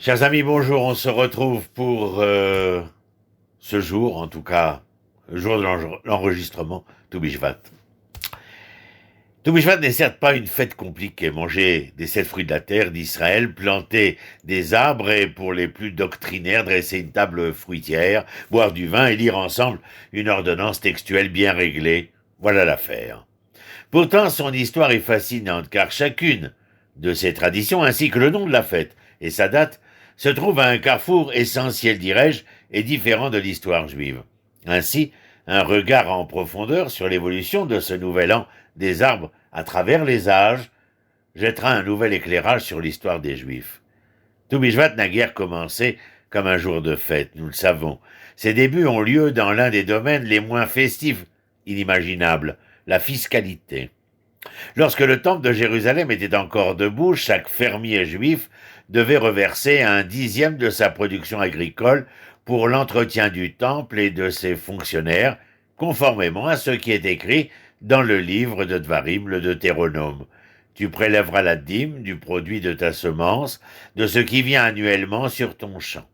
Chers amis, bonjour, on se retrouve pour ce jour, en tout cas, le jour de l'enregistrement, Toubishvat. Toubishvat n'est certes pas une fête compliquée, manger des 7 fruits de la terre d'Israël, planter des arbres et, pour les plus doctrinaires, dresser une table fruitière, boire du vin et lire ensemble une ordonnance textuelle bien réglée. Voilà l'affaire. Pourtant, son histoire est fascinante, car chacune de ces traditions, ainsi que le nom de la fête et sa date, se trouve à un carrefour essentiel, dirais-je, et différent de l'histoire juive. Ainsi, un regard en profondeur sur l'évolution de ce nouvel an des arbres à travers les âges jettera un nouvel éclairage sur l'histoire des Juifs. Toubishvat n'a guère commencé comme un jour de fête, nous le savons. Ses débuts ont lieu dans l'un des domaines les moins festifs inimaginables, la fiscalité. Lorsque le temple de Jérusalem était encore debout, chaque fermier juif devait reverser 1/10 de sa production agricole pour l'entretien du temple et de ses fonctionnaires, conformément à ce qui est écrit dans le livre de Dvarim, le Deutéronome. Tu prélèveras la dîme du produit de ta semence, de ce qui vient annuellement sur ton champ.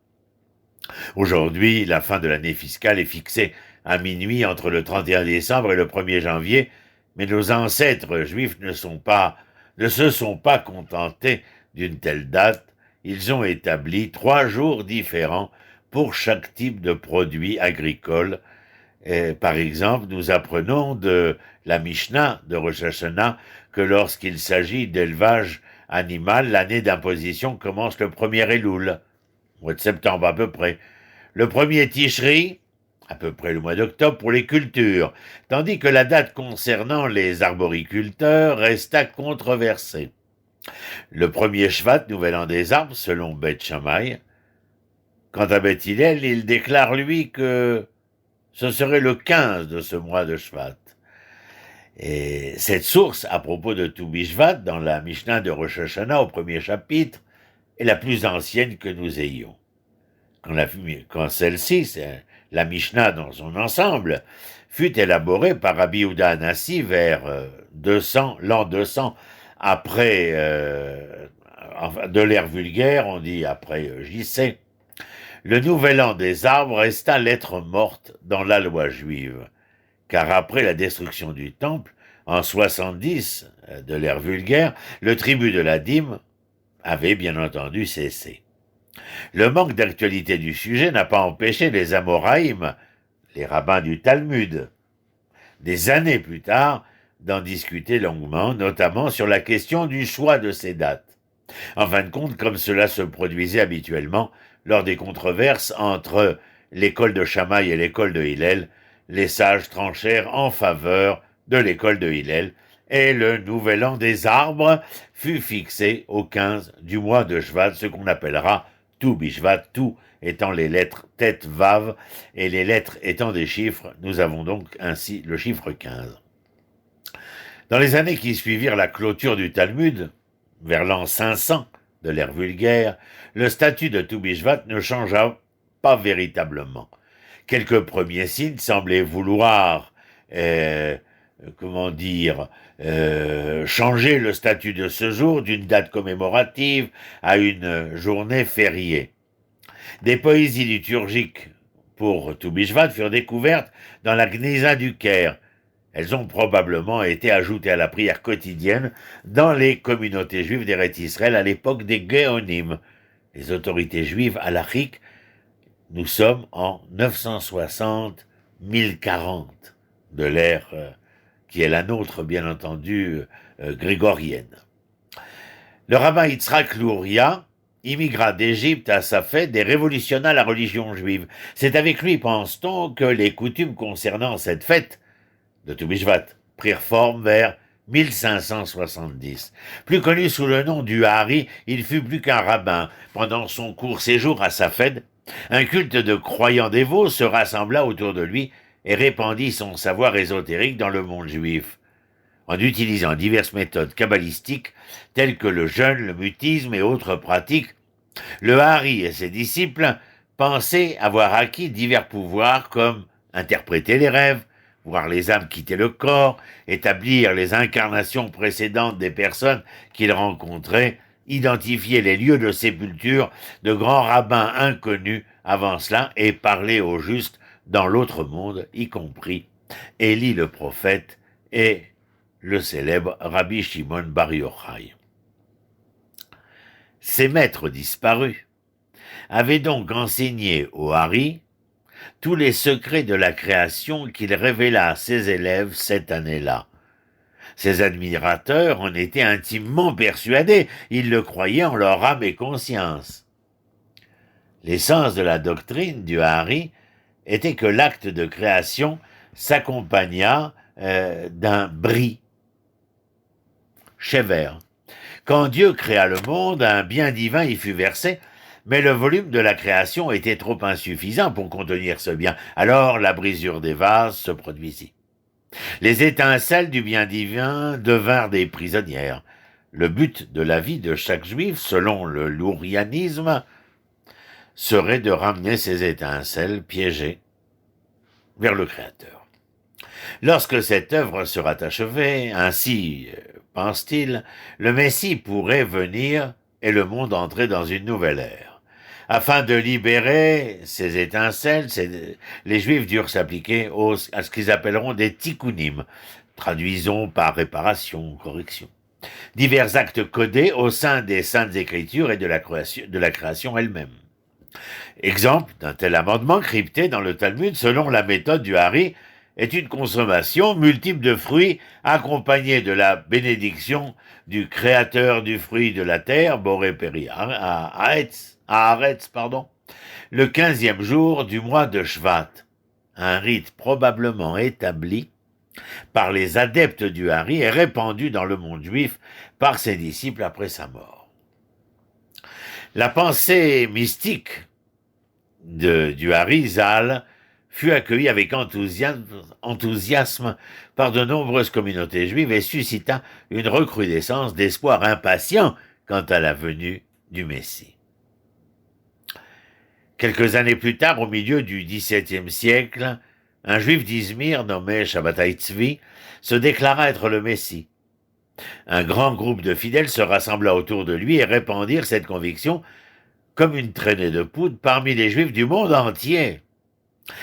Aujourd'hui, la fin de l'année fiscale est fixée à minuit entre le 31 décembre et le 1er janvier, mais nos ancêtres juifs ne se sont pas contentés d'une telle date. Ils ont établi 3 jours différents pour chaque type de produit agricole. Par exemple, nous apprenons de la Mishnah de Rosh Hashanah que lorsqu'il s'agit d'élevage animal, l'année d'imposition commence le 1er Elul, au mois de septembre à peu près. Le 1er Tishri, à peu près le mois d'octobre, pour les cultures, tandis que la date concernant les arboriculteurs resta controversée. Le 1er Shvat, nouvel an des arbres, selon Beth Shammai. Quant à Beth Hillel, il déclare, lui, que ce serait le 15 de ce mois de Shvat. Et cette source, à propos de Toubishvat, dans la Mishnah de Rosh Hashanah, au 1er chapitre, est la plus ancienne que nous ayons. Quand celle-ci, c'est la Mishnah dans son ensemble, fut élaborée par Rabbi Yehuda Hanassi vers l'an 200 après de l'ère vulgaire, on dit après JC. Le nouvel an des arbres resta lettre morte dans la loi juive, car après la destruction du temple, en 70 de l'ère vulgaire, le tribut de la dîme avait bien entendu cessé. Le manque d'actualité du sujet n'a pas empêché les Amoraïm, les rabbins du Talmud, des années plus tard, d'en discuter longuement, notamment sur la question du choix de ces dates. En fin de compte, comme cela se produisait habituellement lors des controverses entre l'école de Shammai et l'école de Hillel, les sages tranchèrent en faveur de l'école de Hillel, et le nouvel an des arbres fut fixé au 15 du mois de Shvat, ce qu'on appellera Toubishvat, tout étant les lettres Tet Vav et les lettres étant des chiffres, nous avons donc ainsi le chiffre 15. Dans les années qui suivirent la clôture du Talmud, vers l'an 500 de l'ère vulgaire, le statut de Toubishvat ne changea pas véritablement. Quelques premiers signes semblaient vouloir, changer le statut de ce jour d'une date commémorative à une journée fériée. Des poésies liturgiques pour Toubishvat furent découvertes dans la Gnisa du Caire. Elles ont probablement été ajoutées à la prière quotidienne dans les communautés juives d'Eretz Israël à l'époque des Géonim, les autorités juives halachiques. Nous sommes en 960-1040 de l'ère qui est la nôtre, bien entendu, grégorienne. Le rabbin Yitzhak Luria immigra d'Égypte à sa fête et révolutionna la religion juive. C'est avec lui, pense-t-on, que les coutumes concernant cette fête de Toubishvat prirent forme vers 1570. Plus connu sous le nom du Hari, il fut plus qu'un rabbin. Pendant son court séjour à Safed, un culte de croyants dévots se rassembla autour de lui et répandit son savoir ésotérique dans le monde juif, en utilisant diverses méthodes kabbalistiques telles que le jeûne, le mutisme et autres pratiques. Le Hari et ses disciples pensaient avoir acquis divers pouvoirs comme interpréter les rêves, voir les âmes quitter le corps, établir les incarnations précédentes des personnes qu'ils rencontraient, identifier les lieux de sépulture de grands rabbins inconnus avant cela et parler aux justes dans l'autre monde, y compris Élie le prophète et le célèbre Rabbi Shimon Bar Yochai. Ces maîtres disparus avaient donc enseigné au Hari tous les secrets de la création qu'il révéla à ses élèves cette année-là. Ses admirateurs en étaient intimement persuadés, ils le croyaient en leur âme et conscience. L'essence de la doctrine du Hari était que l'acte de création s'accompagna d'un bris, Shever. Quand Dieu créa le monde, un bien divin y fut versé, mais le volume de la création était trop insuffisant pour contenir ce bien. Alors la brisure des vases se produisit. Les étincelles du bien divin devinrent des prisonnières. Le but de la vie de chaque juif, selon le lourianisme, serait de ramener ces étincelles piégées vers le Créateur. Lorsque cette œuvre sera achevée, ainsi pense-t-il, le Messie pourrait venir et le monde entrer dans une nouvelle ère. Afin de libérer ces étincelles, les Juifs durent s'appliquer à ce qu'ils appelleront des tikkunim, traduisons par réparation, correction. Divers actes codés au sein des Saintes Écritures et de la création elle-même. Exemple d'un tel amendement crypté dans le Talmud selon la méthode du Hari est une consommation multiple de fruits accompagnée de la bénédiction du créateur du fruit de la terre, Boré Péri, à Haaretz, le 15e jour du mois de Shvat, un rite probablement établi par les adeptes du Hari et répandu dans le monde juif par ses disciples après sa mort. La pensée mystique du Hari Zal fut accueillie avec enthousiasme par de nombreuses communautés juives et suscita une recrudescence d'espoir impatient quant à la venue du Messie. Quelques années plus tard, au milieu du XVIIe siècle, un juif d'Izmir nommé Shabbatai Tzvi se déclara être le Messie. Un grand groupe de fidèles se rassembla autour de lui et répandirent cette conviction comme une traînée de poudre parmi les juifs du monde entier.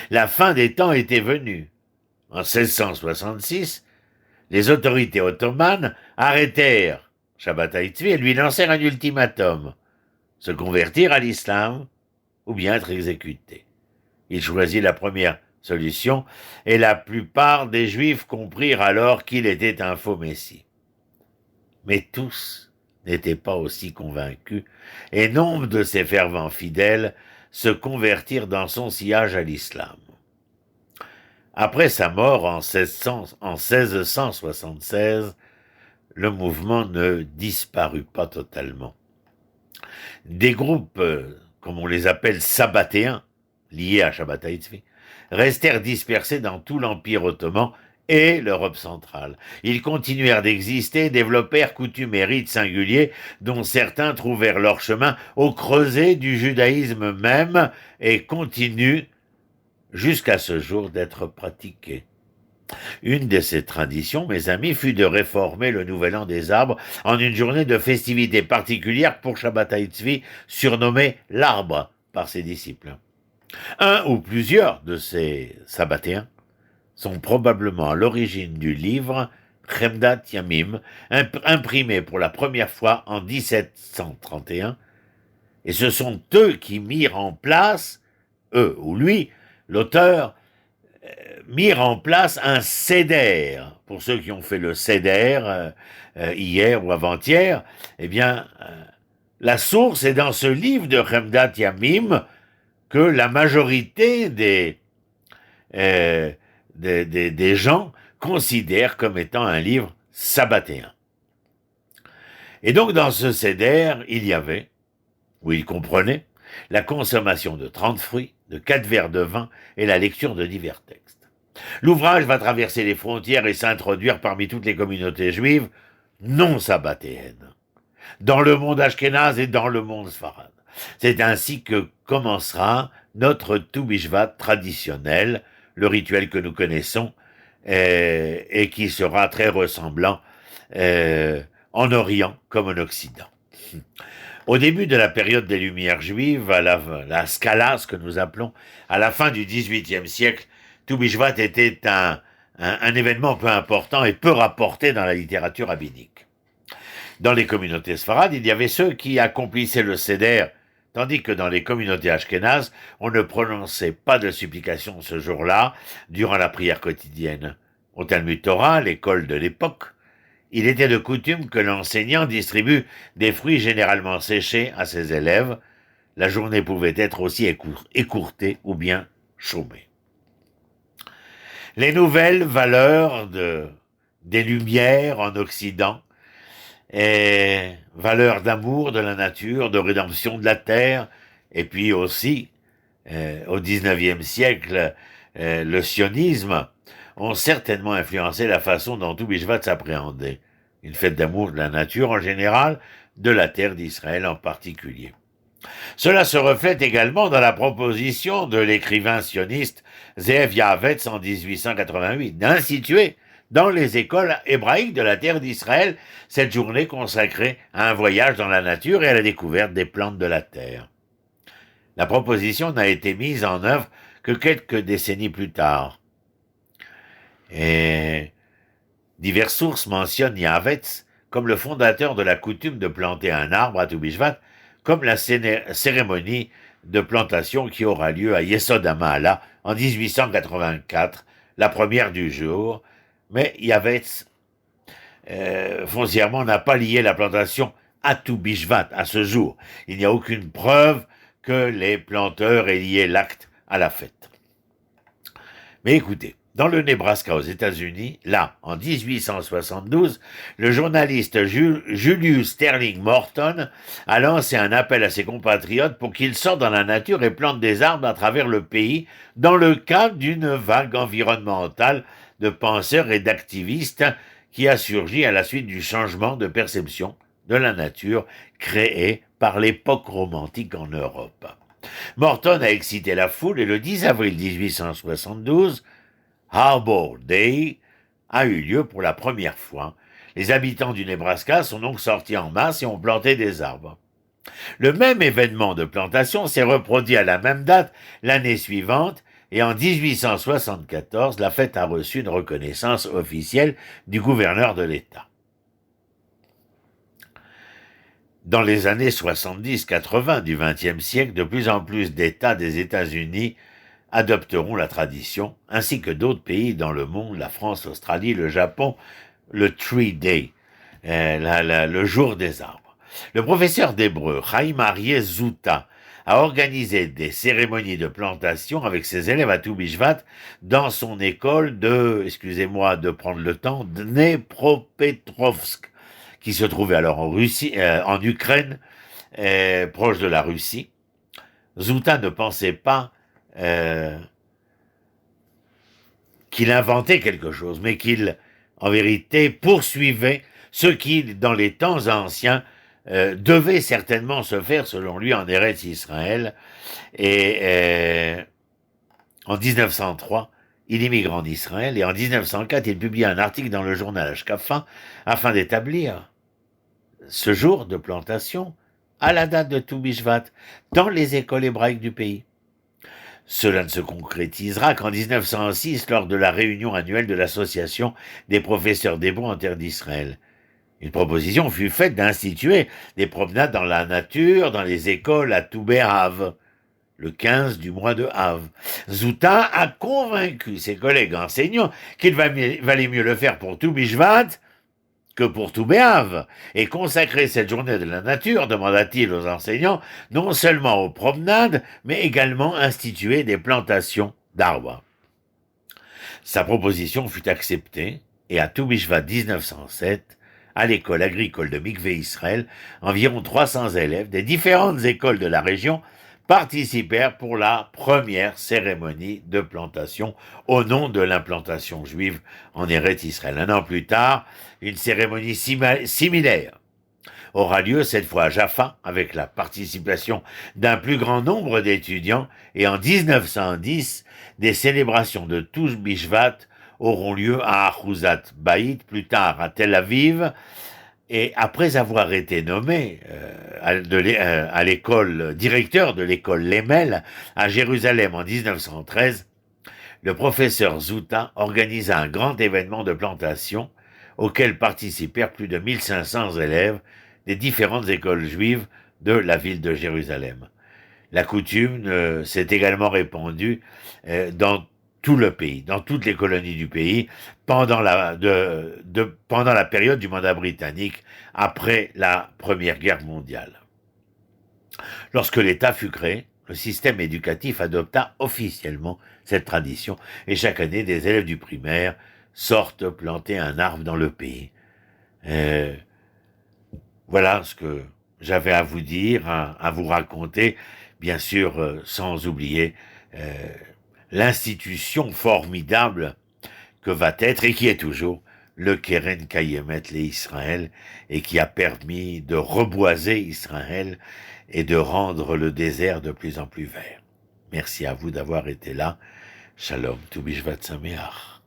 La fin des temps était venue. En 1666, les autorités ottomanes arrêtèrent Shabbatai Tzvi et lui lancèrent un ultimatum: se convertir à l'islam ou bien être exécuté. Il choisit la première solution et la plupart des Juifs comprirent alors qu'il était un faux Messie. Mais tous n'étaient pas aussi convaincus et nombre de ses fervents fidèles se convertirent dans son sillage à l'islam. Après sa mort en 1676, le mouvement ne disparut pas totalement. Des groupes, comme on les appelle sabbatéens, liés à Shabbatai Tzvi, restèrent dispersés dans tout l'Empire ottoman et l'Europe centrale. Ils continuèrent d'exister et développèrent coutumes et rites singuliers dont certains trouvèrent leur chemin au creuset du judaïsme même et continuent jusqu'à ce jour d'être pratiqués. Une de ces traditions, mes amis, fut de réformer le Nouvel An des arbres en une journée de festivité particulière pour Shabbatai Tzvi, surnommé l'arbre par ses disciples. Un ou plusieurs de ces sabbatéens sont probablement à l'origine du livre Chemdat Yamim, imprimé pour la première fois en 1731, et ce sont eux qui mirent en place, eux ou lui, l'auteur, mirent en place un seder. Pour ceux qui ont fait le seder hier ou avant-hier, eh bien, la source est dans ce livre de Chemdat Yamim que la majorité des gens considèrent comme étant un livre sabbatéen. Et donc, dans ce seder, il y avait, où il comprenait, la consommation de 30 fruits, de 4 verres de vin et la lecture de divers textes. L'ouvrage va traverser les frontières et s'introduire parmi toutes les communautés juives non sabbatéennes, dans le monde ashkénaze et dans le monde sfarade. C'est ainsi que commencera notre Tu Bishvat traditionnel, le rituel que nous connaissons et qui sera très ressemblant en Orient comme en Occident. Au début de la période des Lumières juives, à la Scala, ce que nous appelons, à la fin du XVIIIe siècle, Toubishvat était un événement peu important et peu rapporté dans la littérature rabbinique. Dans les communautés sfarades, il y avait ceux qui accomplissaient le seder, tandis que dans les communautés ashkénazes, on ne prononçait pas de supplication ce jour-là, durant la prière quotidienne. Au Talmud Torah, l'école de l'époque, il était de coutume que l'enseignant distribue des fruits généralement séchés à ses élèves. La journée pouvait être aussi écourtée ou bien chômée. Les nouvelles valeurs des Lumières en Occident, et valeurs d'amour de la nature, de rédemption de la terre, et puis aussi, au XIXe siècle, le sionisme, ont certainement influencé la façon dont Toubishvat s'appréhendait. Une fête d'amour de la nature en général, de la terre d'Israël en particulier. Cela se reflète également dans la proposition de l'écrivain sioniste Zeev Yahavets en 1888 d'instituer dans les écoles hébraïques de la terre d'Israël cette journée consacrée à un voyage dans la nature et à la découverte des plantes de la terre. La proposition n'a été mise en œuvre que quelques décennies plus tard. Et diverses sources mentionnent Yahavets comme le fondateur de la coutume de planter un arbre à Toubishvat, comme la cérémonie de plantation qui aura lieu à Yesod HaMa'ala en 1884, la première du jour, mais Yahavets foncièrement n'a pas lié la plantation à Toubishvat, à ce jour. Il n'y a aucune preuve que les planteurs aient lié l'acte à la fête. Mais écoutez, dans le Nebraska aux États-Unis, là, en 1872, le journaliste Julius Sterling Morton a lancé un appel à ses compatriotes pour qu'ils sortent dans la nature et plantent des arbres à travers le pays dans le cadre d'une vague environnementale de penseurs et d'activistes qui a surgi à la suite du changement de perception de la nature créé par l'époque romantique en Europe. Morton a excité la foule et le 10 avril 1872, Arbor Day a eu lieu pour la première fois. Les habitants du Nebraska sont donc sortis en masse et ont planté des arbres. Le même événement de plantation s'est reproduit à la même date l'année suivante et en 1874, la fête a reçu une reconnaissance officielle du gouverneur de l'État. Dans les années 70-80 du XXe siècle, de plus en plus d'États des États-Unis adopteront la tradition, ainsi que d'autres pays dans le monde, la France, l'Australie, le Japon, le Tree Day, le jour des arbres. Le professeur d'hébreu, Chaim Aryeh Zouta, a organisé des cérémonies de plantation avec ses élèves à Toubishvat dans son école de, excusez-moi de prendre le temps, Dnepropetrovsk, qui se trouvait alors en Russie, en Ukraine, proche de la Russie. Zouta ne pensait pas qu'il inventait quelque chose, mais qu'il, en vérité, poursuivait ce qui, dans les temps anciens, devait certainement se faire, selon lui, en Eretz Israël. Et en 1903, il immigre en Israël, et en 1904, il publie un article dans le journal Ashkafa afin d'établir ce jour de plantation à la date de Toubishvat dans les écoles hébraïques du pays. Cela ne se concrétisera qu'en 1906 lors de la réunion annuelle de l'association des professeurs d'hébreu en terre d'Israël. Une proposition fut faite d'instituer des promenades dans la nature, dans les écoles à Tou B'Av, le 15 du mois de Av. Zouta a convaincu ses collègues enseignants qu'il valait mieux le faire pour Toubishvat que pour Tou B'Av, et consacrer cette journée de la nature, demanda-t-il aux enseignants, non seulement aux promenades, mais également instituer des plantations d'arbres. Sa proposition fut acceptée, et à Toubishvat 1907, à l'école agricole de Mikvé Israël, environ 300 élèves des différentes écoles de la région participèrent pour la première cérémonie de plantation au nom de l'implantation juive en Eretz Israël. Un an plus tard, une cérémonie similaire aura lieu cette fois à Jaffa avec la participation d'un plus grand nombre d'étudiants et en 1910, des célébrations de Toubishvat auront lieu à Achuzat Baït, plus tard à Tel Aviv, Et après avoir été nommé à l'école, directeur de l'école Lemel à Jérusalem en 1913, le professeur Zouta organisa un grand événement de plantation auquel participèrent plus de 1500 élèves des différentes écoles juives de la ville de Jérusalem. La coutume s'est également répandue dans tout le pays, dans toutes les colonies du pays, pendant la période du mandat britannique, après la Première Guerre mondiale. Lorsque l'État fut créé, le système éducatif adopta officiellement cette tradition, et chaque année, des élèves du primaire sortent planter un arbre dans le pays. Euh, voilà ce que j'avais à vous dire, à vous raconter, bien sûr, sans oublier euh, l'institution formidable que va être et qui est toujours le Keren Kayemet les Israël, et qui a permis de reboiser Israël et de rendre le désert de plus en plus vert. Merci à vous d'avoir été là. Shalom, Tu Bishvat Sameach.